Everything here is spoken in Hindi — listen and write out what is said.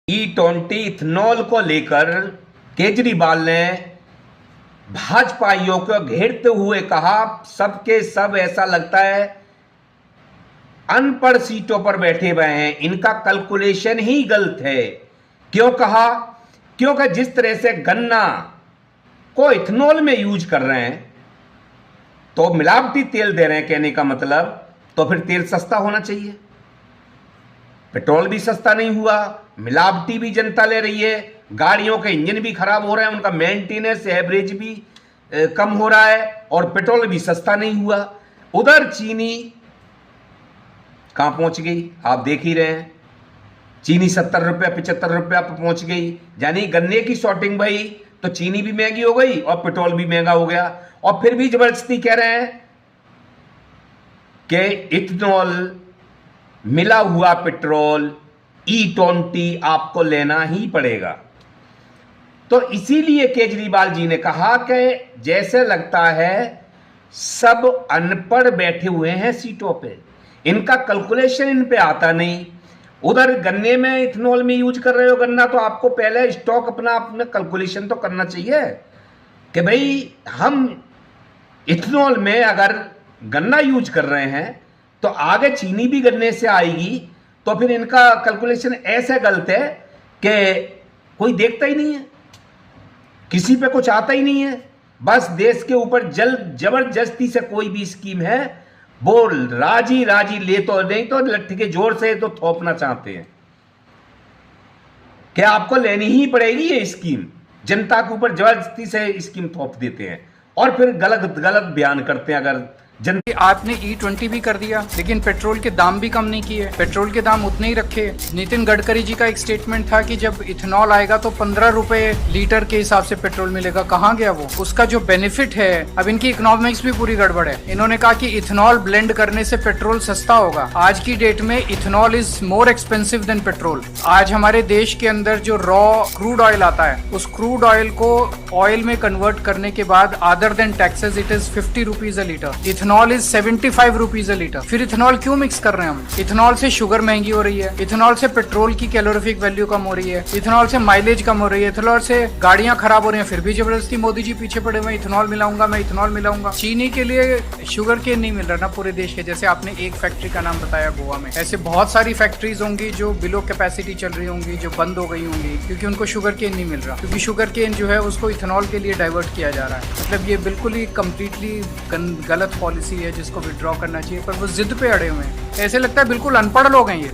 E20 इथेनॉल को लेकर केजरीवाल ने भाजपाइयों को घेरते हुए कहा, सबके सब ऐसा लगता है अनपढ़ सीटों पर बैठे हुए हैं, इनका कैलकुलेशन ही गलत है। क्यों कहा? क्योंकि जिस तरह से गन्ना को इथेनॉल में यूज कर रहे हैं तो मिलावटी तेल दे रहे हैं, कहने का मतलब तो फिर तेल सस्ता होना चाहिए। पेट्रोल भी सस्ता नहीं हुआ, मिलावटी भी जनता ले रही है, गाड़ियों के इंजन भी खराब हो रहे हैं, उनका मेंटेनेंस एवरेज भी कम हो रहा है और पेट्रोल भी सस्ता नहीं हुआ। उधर चीनी कहां पहुंच गई आप देख ही रहे हैं, चीनी 70 रुपया 75 रुपया पर पहुंच गई। यानी गन्ने की शॉर्टिंग भाई तो चीनी भी महंगी हो गई और पेट्रोल भी महंगा हो गया। और फिर भी जबरदस्ती कह रहे हैं कि इथेनॉल मिला हुआ पेट्रोल E20 आपको लेना ही पड़ेगा। तो इसीलिए केजरीवाल जी ने कहा कि जैसे लगता है सब अनपढ़ बैठे हुए हैं सीटों पे, इनका कैलकुलेशन इन पे आता नहीं। उधर गन्ने में इथेनॉल में यूज कर रहे हो गन्ना, तो आपको पहले स्टॉक अपना कैलकुलेशन तो करना चाहिए कि भाई हम इथेनॉल में अगर गन्ना यूज कर रहे हैं तो आगे चीनी भी गन्ने से आएगी, तो फिर इनका कैलकुलेशन ऐसे गलत है कि कोई देखता ही नहीं है, किसी पे कुछ आता ही नहीं है। बस देश के ऊपर जबरदस्ती से कोई भी स्कीम है वो राजी ले तो नहीं तो लट्ठी के जोर से तो थोपना चाहते हैं कि आपको लेनी ही पड़ेगी ये स्कीम। जनता के ऊपर जबरदस्ती से स्कीम थोप देते हैं और फिर गलत बयान करते हैं। अगर आपने E20 भी कर दिया लेकिन पेट्रोल के दाम भी कम नहीं किए, पेट्रोल के दाम उतने ही रखे। नितिन गडकरी जी का एक स्टेटमेंट था कि जब इथेनॉल आएगा तो 15 रुपए लीटर के हिसाब से पेट्रोल मिलेगा। कहाँ गया वो? उसका जो बेनिफिट है, अब इनकी इकोनॉमिक्स भी पूरी गड़बड़ है। इन्होंने कहा कि इथेनॉल ब्लेंड करने से पेट्रोल सस्ता होगा। आज की डेट में ethanol is more expensive than petrol. आज हमारे देश के अंदर जो रॉ क्रूड ऑयल आता है, उस क्रूड ऑयल को ऑयल में कन्वर्ट करने के बाद other than taxes it is 50 rupees a litre. Ethanol is 75 rupees a litre. फिर इथेनॉल क्यों मिक्स कर रहे हैं हम? इथेनॉल से शुगर महंगी हो रही है, इथेनॉल से पेट्रोल की कैलोरीफिक वैल्यू कम हो रही है, इथेनॉल से माइलेज कम हो रही है, इथेनॉल से गाड़ियां खराब हो रही हैं। फिर भी जबरदस्ती मोदी जी पीछे पड़े हुए, इथेनॉल मिलाऊंगा मैं, इथेनॉल मिलाऊंगा। चीनी के लिए शुगर केन नहीं मिल रहा ना पूरे देश के। जैसे आपने एक फैक्ट्री का नाम बताया गोवा में, ऐसे बहुत सारी फैक्ट्रीज होंगी जो बिलो कैपेसिटी चल रही होंगी, जो बंद हो गई होंगी क्योंकि उनको शुगर केन नहीं मिल रहा, क्योंकि शुगर केन जो है उसको इथेनॉल के लिए डाइवर्ट किया जा रहा है। मतलब ये बिल्कुल ही कम्प्लीटली गलत पॉलिसी है जिसको विड्रॉ करना चाहिए, पर वो जिद पे अड़े हुए हैं। ऐसे लगता है बिल्कुल अनपढ़ लोग हैं ये।